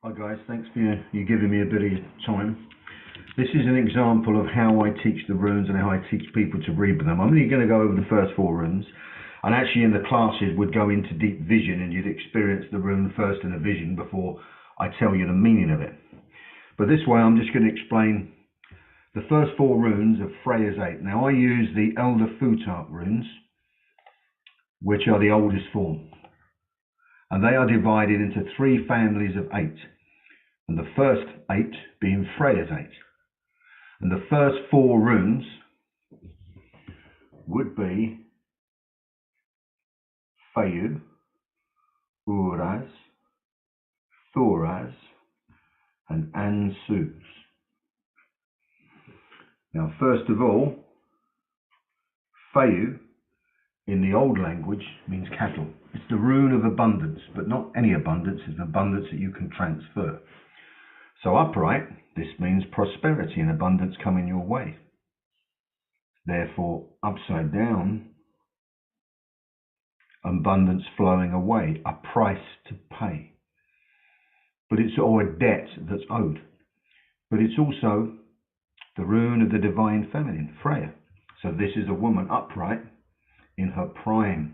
Hi guys, thanks for you giving me a bit of your time. This is an example of how I teach the runes and how I teach people to read them. I'm only going to go over the first 4 runes, and actually in the classes would go into deep vision and you'd experience the rune first in a vision before I tell you the meaning of it. But this way I'm just going to explain the first 4 runes of Freya's 8. Now I use the Elder Futhark runes, which are the oldest form. And they are divided into 3 families of 8. And the first 8 being Freya's 8. And the first 4 runes would be Fayu, Uraz, Thoraz, and Ansuz. Now, first of all, Fayu in the old language means cattle. It's the rune of abundance, but not any abundance. It's an abundance that you can transfer. So upright, this means prosperity and abundance coming your way. Therefore, upside down, abundance flowing away, a price to pay. But it's or a debt that's owed. But it's also the rune of the divine feminine, Freya. So this is a woman upright in her prime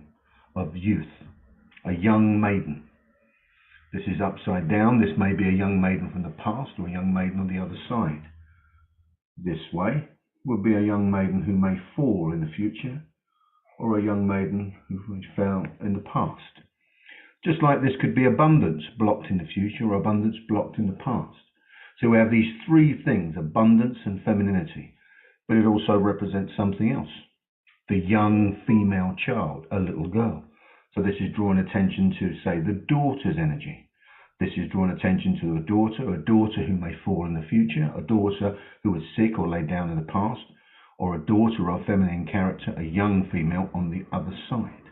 of youth, a young maiden. This is upside down. This may be a young maiden from the past or a young maiden on the other side. This way would be a young maiden who may fall in the future, or a young maiden who fell in the past. Just like this could be abundance blocked in the future or abundance blocked in the past. So we have these 3 things, abundance and femininity, but it also represents something else. The young female child, a little girl. So this is drawing attention to, say, the daughter's energy. This is drawing attention to a daughter who may fall in the future, a daughter who was sick or laid down in the past, or a daughter of feminine character, a young female on the other side.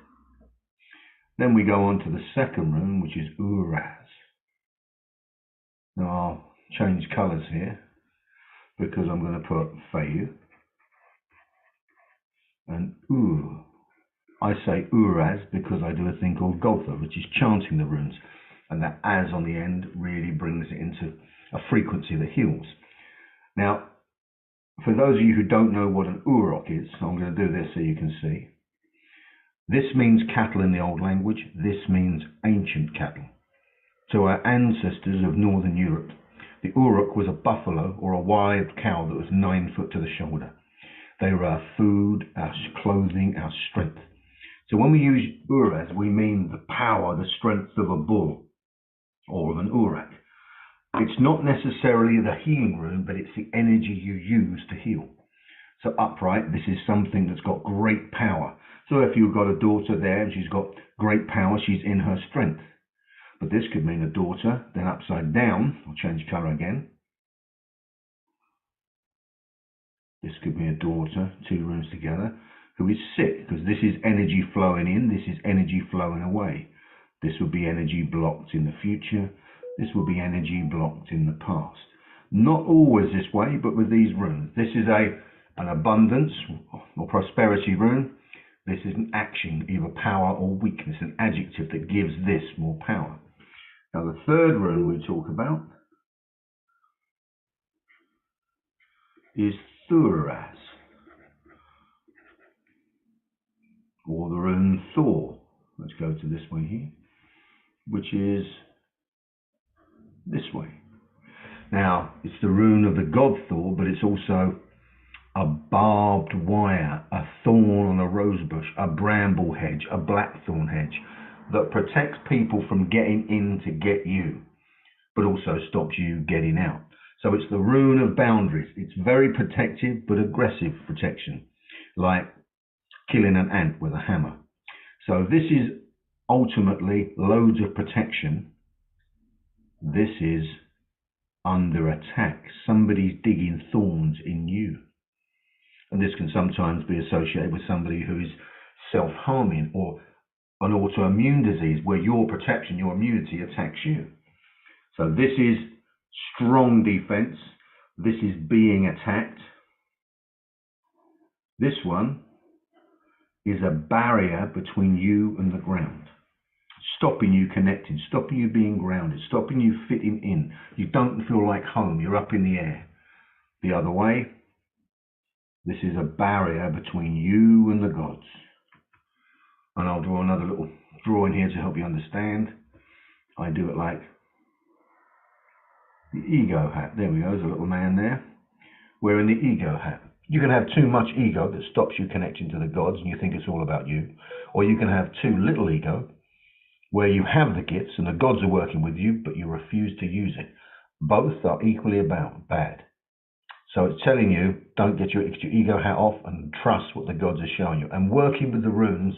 Then we go on to the second rune, which is Uraz. Now I'll change colours here because I'm going to put Fayu and Ur. I say Uraz because I do a thing called Goltha, which is chanting the runes, and that as on the end really brings it into a frequency that heals. Now, for those of you who don't know what an Urok is, I'm going to do this so you can see. This means cattle in the old language. This means ancient cattle. To our ancestors of Northern Europe, the Urok was a buffalo or a wild cow that was 9 foot to the shoulder. They were our food, our clothing, our strength. So when we use Uraz, we mean the power, the strength of a bull or of an Urak. It's not necessarily the healing rune, but it's the energy you use to heal. So upright, this is something that's got great power. So if you've got a daughter there and she's got great power, she's in her strength. But this could mean a daughter, then upside down, I'll change colour again. This could be a daughter, 2 runes together, who is sick, because this is energy flowing in, this is energy flowing away. This will be energy blocked in the future. This will be energy blocked in the past. Not always this way, but with these runes. This is an abundance or prosperity rune. This is an action, either power or weakness, an adjective that gives this more power. Now the third rune we talk about is Thoraz, or the rune Thor. Let's go to this way here, which is this way. Now, it's the rune of the god Thor, but it's also a barbed wire, a thorn on a rose bush, a bramble hedge, a blackthorn hedge that protects people from getting in to get you, but also stops you getting out. So it's the rune of boundaries. It's very protective, but aggressive protection, like killing an ant with a hammer. So this is ultimately loads of protection. This is under attack. Somebody's digging thorns in you. And this can sometimes be associated with somebody who is self-harming or an autoimmune disease where your protection, your immunity attacks you. So this is strong defense. This is being attacked. This one is a barrier between you and the ground, stopping you connecting, stopping you being grounded, stopping you fitting in. You don't feel like home, you're up in the air. The other way, this is a barrier between you and the gods. And I'll draw another little drawing here to help you understand. I do it like the ego hat. There we go, there's a little man there wearing the ego hat. You can have too much ego that stops you connecting to the gods and you think it's all about you. Or you can have too little ego where you have the gifts and the gods are working with you, but you refuse to use it. Both are equally bad. So it's telling you, don't get your ego hat off and trust what the gods are showing you. And working with the runes,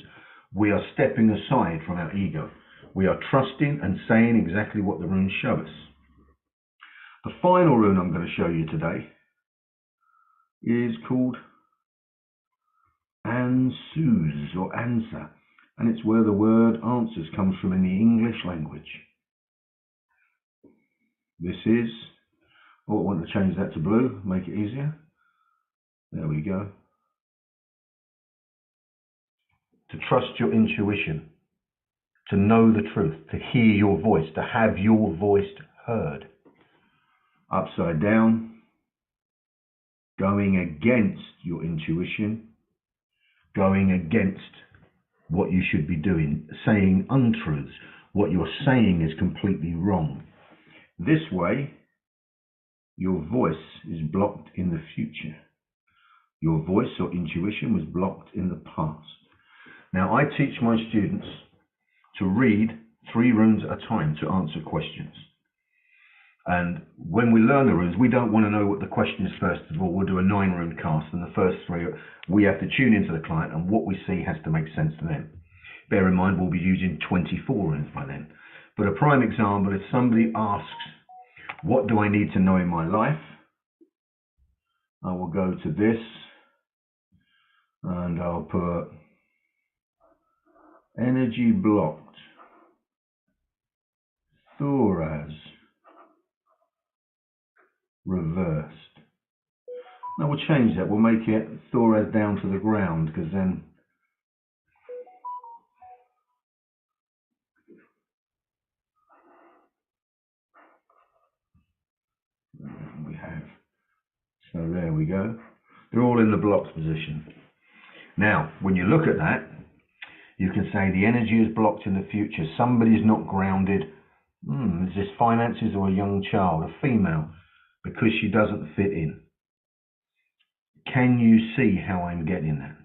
we are stepping aside from our ego. We are trusting and saying exactly what the runes show us. The final rune I'm going to show you today is called Ansuz or Answer, and it's where the word answers comes from in the English language. This is, I want to change that to blue, make it easier. There we go. To trust your intuition, to know the truth, to hear your voice, to have your voice heard. Upside down, going against your intuition, going against what you should be doing, saying untruths. What you're saying is completely wrong. This way, your voice is blocked in the future. Your voice or intuition was blocked in the past. Now, I teach my students to read 3 runes at a time to answer questions. And when we learn the runes, we don't want to know what the question is first of all. We'll do a 9-rune cast, and the first 3, we have to tune into the client, and what we see has to make sense to them. Bear in mind, we'll be using 24 runes by then. But a prime example, if somebody asks, what do I need to know in my life? I will go to this, and I'll put energy blocked, Thoraz reversed. Now we'll change that. We'll make it Thoraz down to the ground, because then we have. So there we go. They're all in the blocked position. Now, when you look at that, you can say the energy is blocked in the future. Somebody's not grounded. Is this finances or a young child, a female, because she doesn't fit in? Can you see how I'm getting that?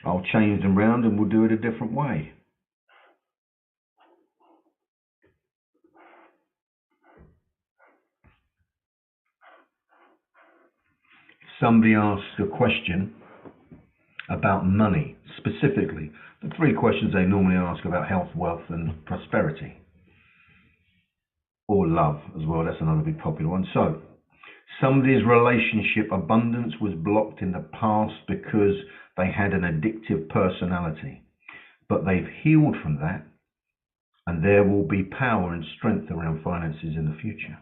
I'll change them round and we'll do it a different way. Somebody asks a question about money, specifically. The 3 questions they normally ask about health, wealth, and prosperity. Or love as well, that's another big popular one. So, somebody's relationship abundance was blocked in the past because they had an addictive personality. But they've healed from that, and there will be power and strength around finances in the future.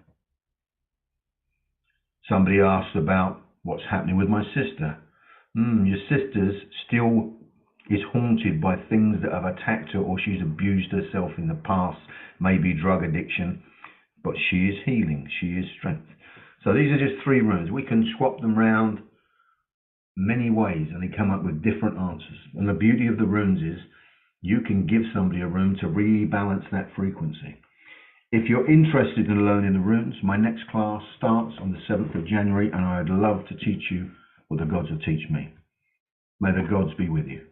Somebody asks about what's happening with my sister. Your sister's still is haunted by things that have attacked her, or she's abused herself in the past, maybe drug addiction, but she is healing, she is strength. So these are just 3 runes. We can swap them round many ways and they come up with different answers. And the beauty of the runes is you can give somebody a rune to rebalance that frequency. If you're interested in learning the runes, my next class starts on the 7th of January, and I'd love to teach you what the gods will teach me. May the gods be with you.